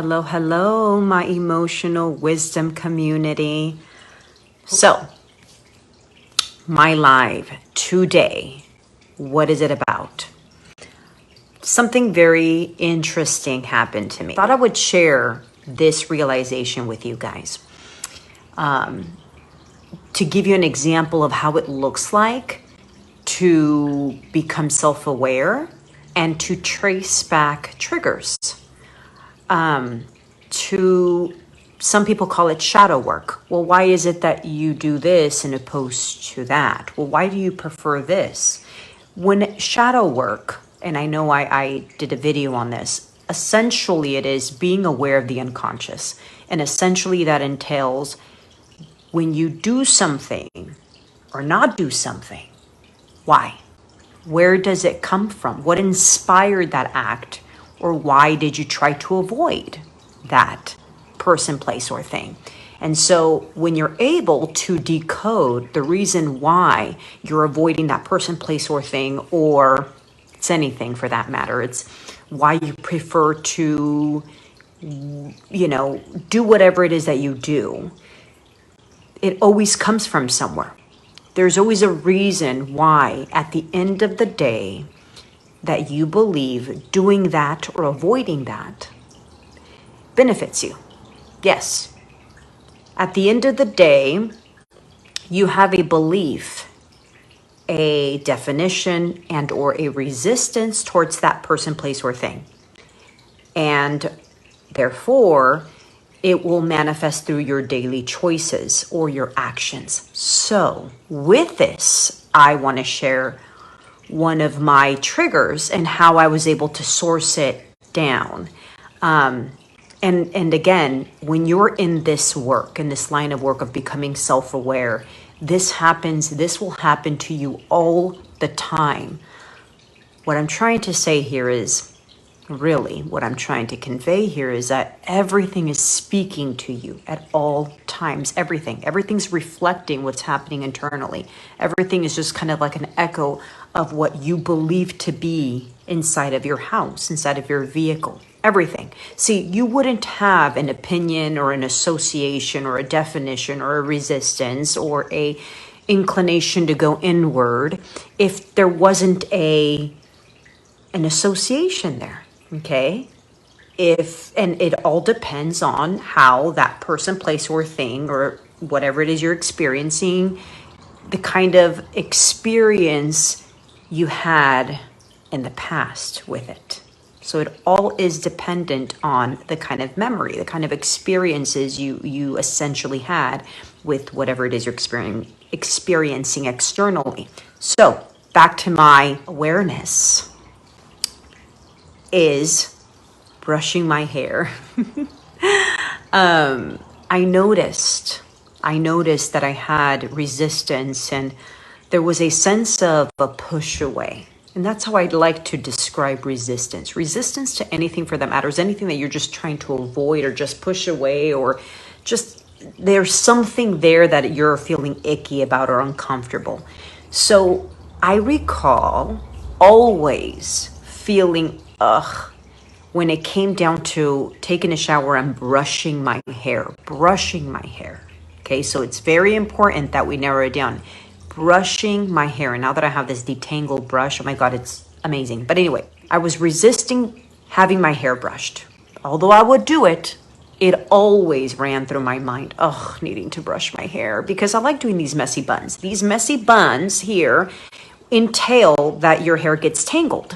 Hello, hello, my emotional wisdom community. So, my live today, what is it about? Something very interesting happened to me. I thought I would share this realization with you guys to give you an example of how it looks like to become self-aware and to trace back triggers. To some people call it shadow work. Well, why is it that you do this in opposed to that? Well, why do you prefer this? When shadow work, and I know I did a video on this, essentially it is being aware of the unconscious. And essentially that entails when you do something or not do something, why? Where does it come from? What inspired that act? Or why did you try to avoid that person, place, or thing? And so when you're able to decode the reason why you're avoiding that person, place, or thing, or it's anything for that matter, it's why you prefer to, do whatever it is that you do, it always comes from somewhere. There's always a reason why at the end of the day that you believe doing that or avoiding that benefits you. Yes. At the end of the day, you have a belief, a definition, and or a resistance towards that person, place, or thing. And therefore, it will manifest through your daily choices or your actions. So with this, I want to share one of my triggers and how I was able to source it down. And again, when you're in this work, in this line of work of becoming self-aware, this will happen to you all the time. What I'm trying to say here is, really, what I'm trying to convey here is that everything is speaking to you at all times. Everything's reflecting what's happening internally. Everything is just kind of like an echo of what you believe to be inside of your house, inside of your vehicle. Everything. See, you wouldn't have an opinion or an association or a definition or a resistance or a inclination to go inward if there wasn't an association there. Okay. And it all depends on how that person, place, or thing, or whatever it is you're experiencing, the kind of experience you had in the past with it. So it all is dependent on the kind of memory, the kind of experiences you essentially had with whatever it is you're experiencing externally. So back to my awareness is brushing my hair. I noticed that I had resistance and there was a sense of a push away. And that's how I'd like to describe resistance. Resistance to anything for that matters, anything that you're just trying to avoid or just push away, or just there's something there that you're feeling icky about or uncomfortable. So I recall always feeling when it came down to taking a shower and brushing my hair. Okay, so it's very important that we narrow it down. Brushing my hair. And now that I have this detangle brush, oh my God, it's amazing. But anyway, I was resisting having my hair brushed. Although I would do it, it always ran through my mind, needing to brush my hair because I like doing these messy buns. These messy buns here entail that your hair gets tangled.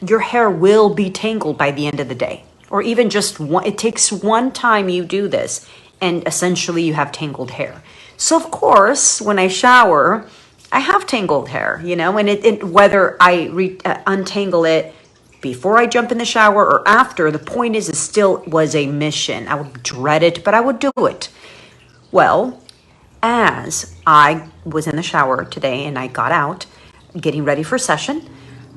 Your hair will be tangled by the end of the day, or even just one. It takes one time you do this and essentially you have tangled hair. So of course, when I shower, I have tangled hair, and whether I untangle it before I jump in the shower or after, the point is it still was a mission. I would dread it, but I would do it. Well, as I was in the shower today and I got out, getting ready for session,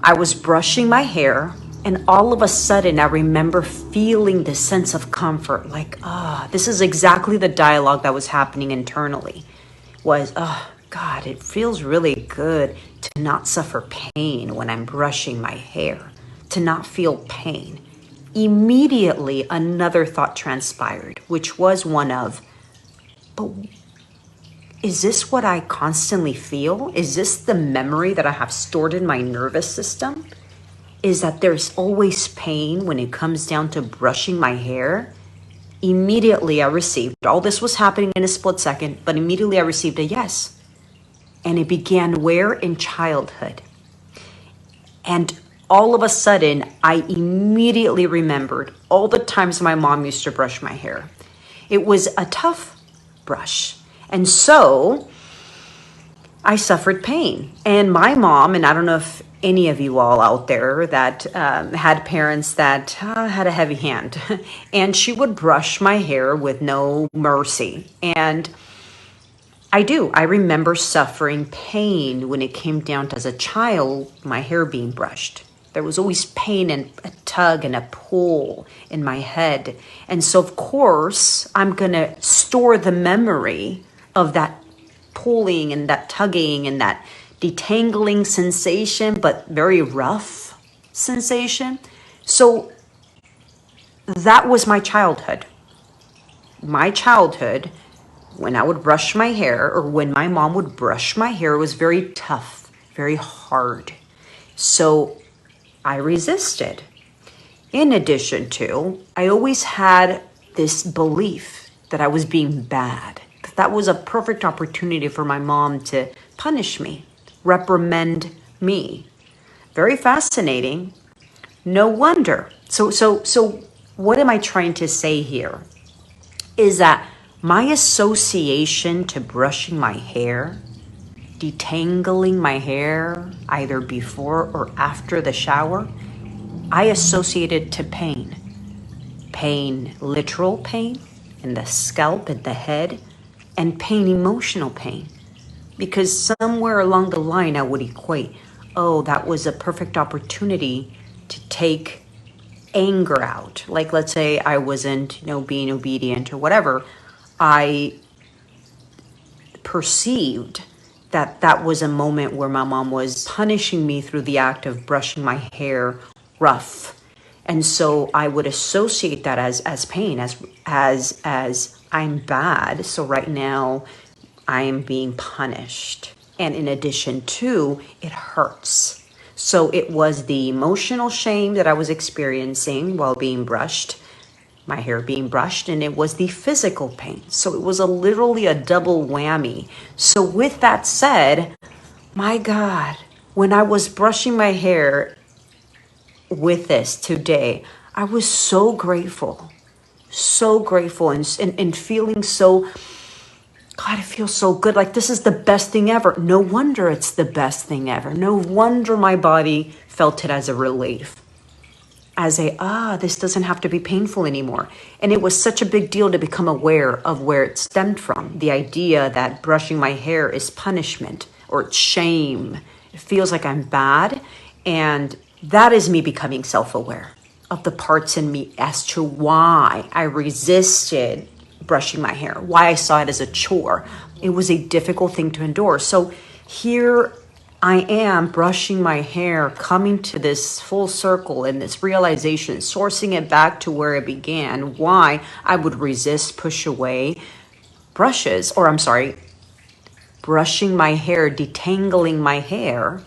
I was brushing my hair, and all of a sudden I remember feeling this sense of comfort, like, this is exactly the dialogue that was happening internally, was, God, it feels really good to not suffer pain when I'm brushing my hair, to not feel pain. immediately another thought transpired, which was one of, but is this what I constantly feel? Is this the memory that I have stored in my nervous system? Is that there's always pain when it comes down to brushing my hair? Immediately I received, all this was happening in a split second, but immediately I received a yes. And it began where? In childhood. And all of a sudden, I immediately remembered all the times my mom used to brush my hair. It was a tough brush. And so I suffered pain. And my mom, and I don't know if any of you all out there that had parents that had a heavy hand, and she would brush my hair with no mercy. And I remember suffering pain when it came down to, as a child, my hair being brushed. There was always pain and a tug and a pull in my head. And so, of course, I'm going to store the memory of that pulling and that tugging and that detangling sensation, but very rough sensation. So that was my childhood. My childhood, when I would brush my hair, or when my mom would brush my hair, it was very tough, very hard. So I resisted. In addition to, I always had this belief that I was being bad. That was a perfect opportunity for my mom to punish me, reprimand me. Very fascinating. No wonder. So what am I trying to say here? Is that my association to brushing my hair, detangling my hair, either before or after the shower, I associated to pain. Pain, literal pain in the scalp, in the head, and pain, emotional pain. Because somewhere along the line, I would equate, oh, that was a perfect opportunity to take anger out. Like, let's say I wasn't, being obedient or whatever. I perceived that that was a moment where my mom was punishing me through the act of brushing my hair rough. And so I would associate that as pain, as I'm bad. So right now I am being punished. And in addition to, it hurts. So it was the emotional shame that I was experiencing while being brushed, my hair being brushed, and it was the physical pain. So it was literally a double whammy. So with that said, my God, when I was brushing my hair with this today, I was so grateful and feeling so, God, it feels so good. Like this is the best thing ever. No wonder it's the best thing ever. No wonder my body felt it as a relief. As this doesn't have to be painful anymore. And it was such a big deal to become aware of where it stemmed from. The idea that brushing my hair is punishment or it's shame. It feels like I'm bad. And that is me becoming self-aware of the parts in me as to why I resisted brushing my hair, why I saw it as a chore. It was a difficult thing to endure. So here I am brushing my hair, coming to this full circle and this realization, sourcing it back to where it began, why I would resist, push away brushing my hair, detangling my hair.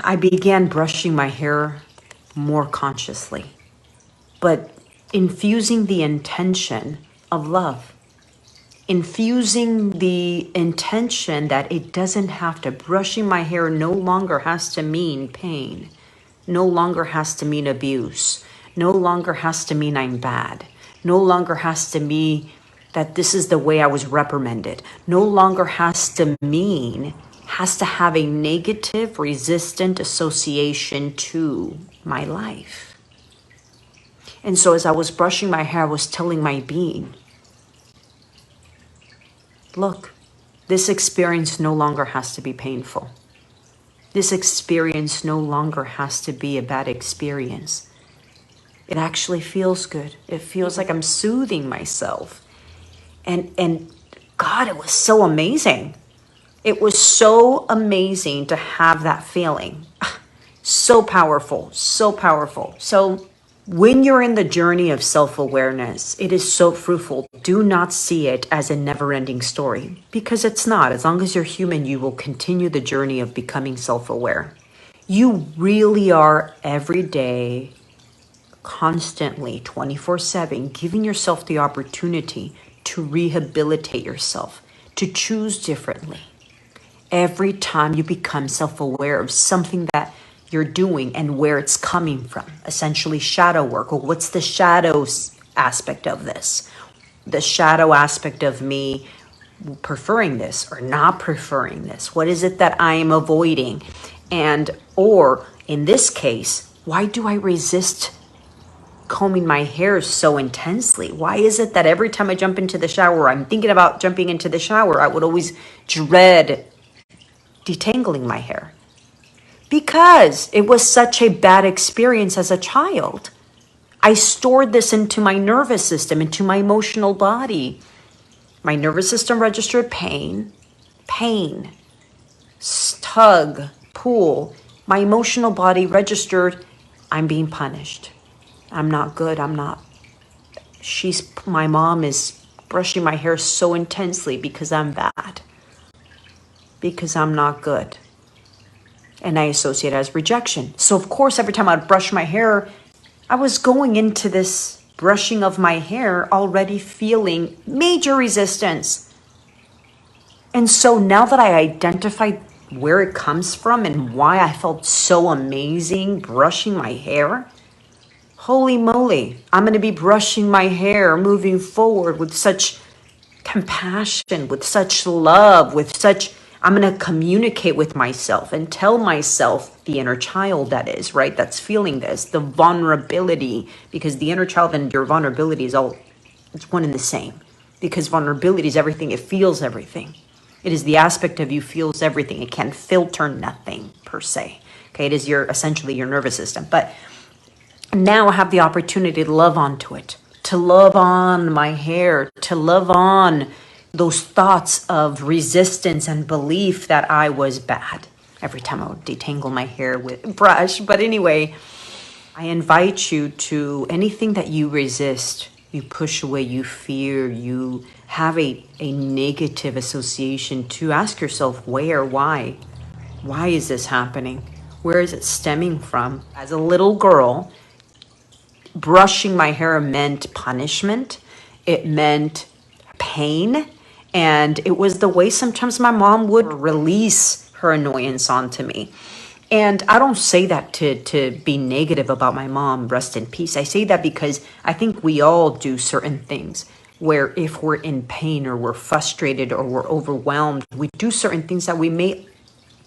I began brushing my hair more consciously, but infusing the intention of love. Infusing the intention that it doesn't have to, brushing my hair no longer has to mean pain, no longer has to mean abuse, no longer has to mean I'm bad, no longer has to mean that this is the way I was reprimanded, no longer has to have a negative, resistant association to my life. And so as I was brushing my hair, I was telling my being, look, this experience no longer has to be painful. This experience no longer has to be a bad experience. It actually feels good. It feels like I'm soothing myself. And God, it was so amazing. It was so amazing to have that feeling. So powerful, so powerful. So when you're in the journey of self-awareness, it is so fruitful. Do not see it as a never-ending story, because it's not. As long as you're human, you will continue the journey of becoming self-aware. You really are every day, constantly, 24/7, giving yourself the opportunity to rehabilitate yourself, to choose differently. Every time you become self-aware of something that you're doing and where it's coming from, essentially shadow work. Or what's the shadows aspect of this? The shadow aspect of me preferring this or not preferring this. What is it that I am avoiding? And, or in this case, why do I resist combing my hair so intensely? Why is it that every time I jump into the shower, I'm thinking about jumping into the shower, I would always dread detangling my hair? Because it was such a bad experience as a child. I stored this into my nervous system, into my emotional body. My nervous system registered pain, tug, pull. My emotional body registered, I'm being punished. I'm not good. My mom is brushing my hair so intensely because I'm bad. Because I'm not good. And I associate it as rejection. So of course, every time I'd brush my hair, I was going into this brushing of my hair already feeling major resistance. And so now that I identified where it comes from and why I felt so amazing brushing my hair, holy moly, I'm going to be brushing my hair moving forward with such compassion, with such love, I'm going to communicate with myself and tell myself, the inner child that is, right? That's feeling this, the vulnerability, because the inner child and your vulnerability it's one and the same, because vulnerability is everything. It feels everything. It is the aspect of you feels everything. It can filter nothing per se. Okay. It is essentially your nervous system, but now I have the opportunity to love onto it, to love on my hair, to love on those thoughts of resistance and belief that I was bad every time I would detangle my hair with a brush. But anyway, I invite you to anything that you resist, you push away, you fear, you have a negative association, to ask yourself why is this happening? Where is it stemming from? As a little girl, brushing my hair meant punishment. It meant pain. And it was the way sometimes my mom would release her annoyance onto me. And I don't say that to be negative about my mom, rest in peace. I say that because I think we all do certain things where if we're in pain or we're frustrated or we're overwhelmed, we do certain things that we may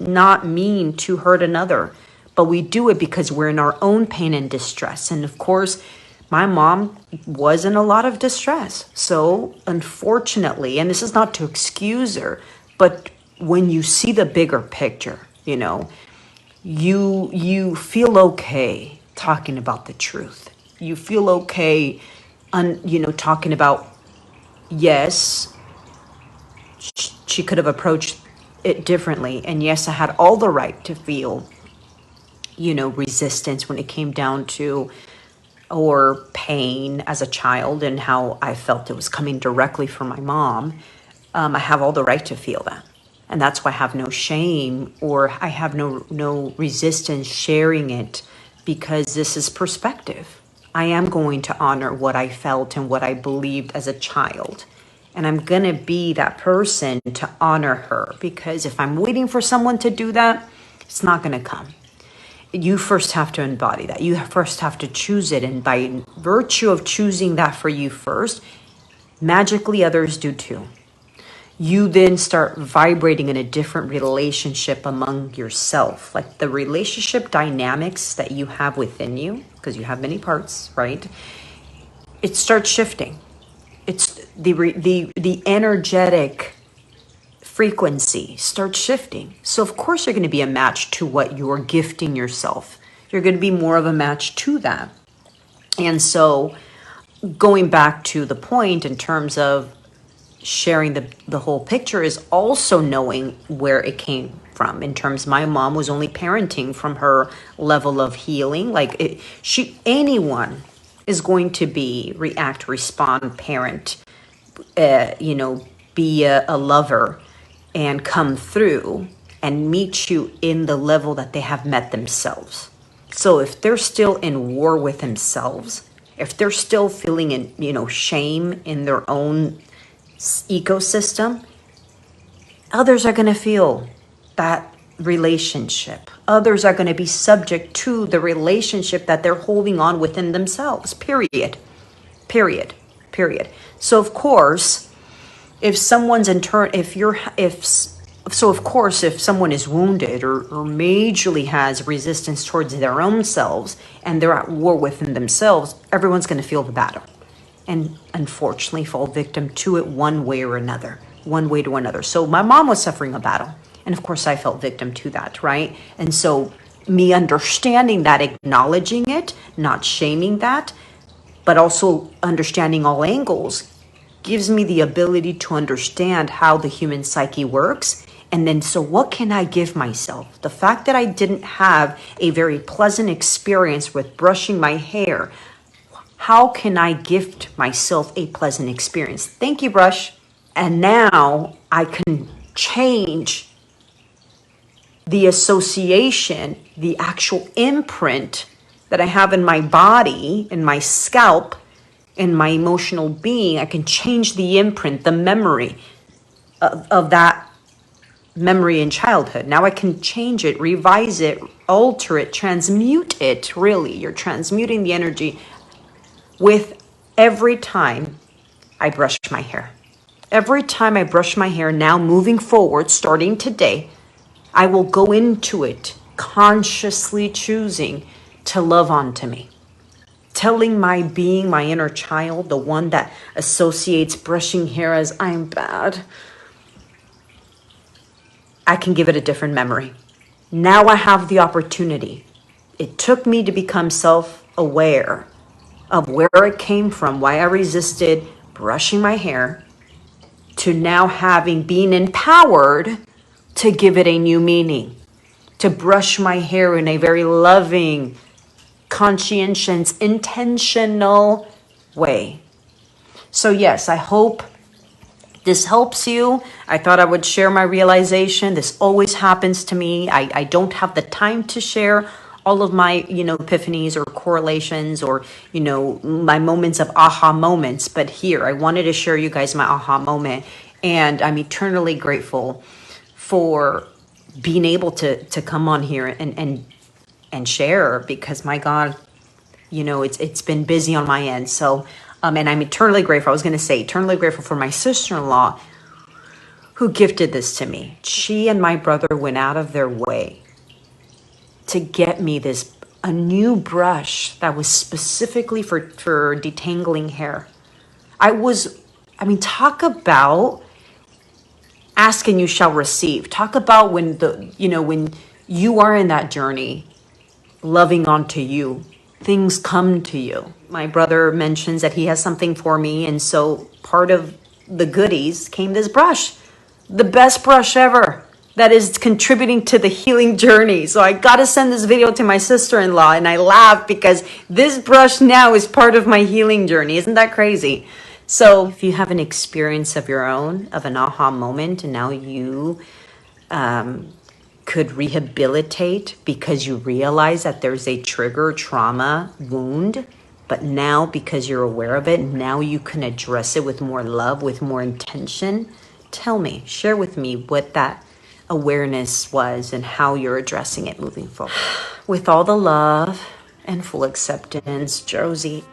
not mean to hurt another, but we do it because we're in our own pain and distress. And of course, my mom was in a lot of distress. So unfortunately, and this is not to excuse her, but when you see the bigger picture, you feel okay talking about the truth. You feel okay, talking about, yes, she could have approached it differently. And yes, I had all the right to feel, resistance when it came down to, or pain as a child, and how I felt it was coming directly from my mom. I have all the right to feel that. And that's why I have no shame, or I have no resistance sharing it, because this is perspective. I am going to honor what I felt and what I believed as a child. And I'm going to be that person to honor her, because if I'm waiting for someone to do that, it's not going to come. You first have to embody that. You first have to choose it. And by virtue of choosing that for you first, magically others do too. You then start vibrating in a different relationship among yourself. Like the relationship dynamics that you have within you, because you have many parts, right? It starts shifting. It's the energetic frequency starts shifting. So of course you're going to be a match to what you're gifting yourself. You're going to be more of a match to that. And so going back to the point in terms of sharing the whole picture is also knowing where it came from. In terms, my mom was only parenting from her level of healing. Like anyone is going to be react, respond, parent, be a lover and come through and meet you in the level that they have met themselves. So if they're still in war with themselves, if they're still feeling shame in their own ecosystem, others are going to feel that relationship. Others are going to be subject to the relationship that they're holding on within themselves. Period. Period. Period. So of course, if someone's if someone is wounded or majorly has resistance towards their own selves and they're at war within themselves, everyone's going to feel the battle and unfortunately fall victim to it one way or another, one way to another. So my mom was suffering a battle. And of course I felt victim to that, right? And so me understanding that, acknowledging it, not shaming that, but also understanding all angles gives me the ability to understand how the human psyche works. And then, so what can I give myself? The fact that I didn't have a very pleasant experience with brushing my hair, how can I gift myself a pleasant experience? Thank you, brush. And now I can change the association, the actual imprint that I have in my body, in my scalp, in my emotional being. I can change the imprint, the memory of that memory in childhood. Now I can change it, revise it, alter it, transmute it. Really, you're transmuting the energy with every time I brush my hair. Every time I brush my hair, now moving forward, starting today, I will go into it consciously choosing to love onto me. Telling my being, my inner child, the one that associates brushing hair as I'm bad, I can give it a different memory. Now I have the opportunity. It took me to become self-aware of where it came from, why I resisted brushing my hair, to now being empowered to give it a new meaning, to brush my hair in a very loving, conscientious, intentional way. So yes, I hope this helps you. I thought I would share my realization. This always happens to me. I don't have the time to share all of my, epiphanies or correlations or, my moments of aha moments. But here, I wanted to share you guys my aha moment. And I'm eternally grateful for being able to come on here and share, because my God, it's been busy on my end. So, and I'm eternally grateful. I was going to say eternally grateful for my sister-in-law who gifted this to me. She and my brother went out of their way to get me a new brush that was specifically for detangling hair. Talk about ask and you shall receive. Talk about when when you are in that journey, loving onto you, things come to you. My brother mentions that he has something for me, and so part of the goodies came this brush, the best brush ever, that is contributing to the healing journey. So I got to send this video to my sister-in-law, and I laugh because this brush now is part of my healing journey. Isn't that crazy? So if you have an experience of your own, of an aha moment, and now you could rehabilitate because you realize that there's a trigger, trauma, wound, but now because you're aware of it, now you can address it with more love, with more intention. Tell me, share with me what that awareness was and how you're addressing it moving forward. With all the love and full acceptance, Josie.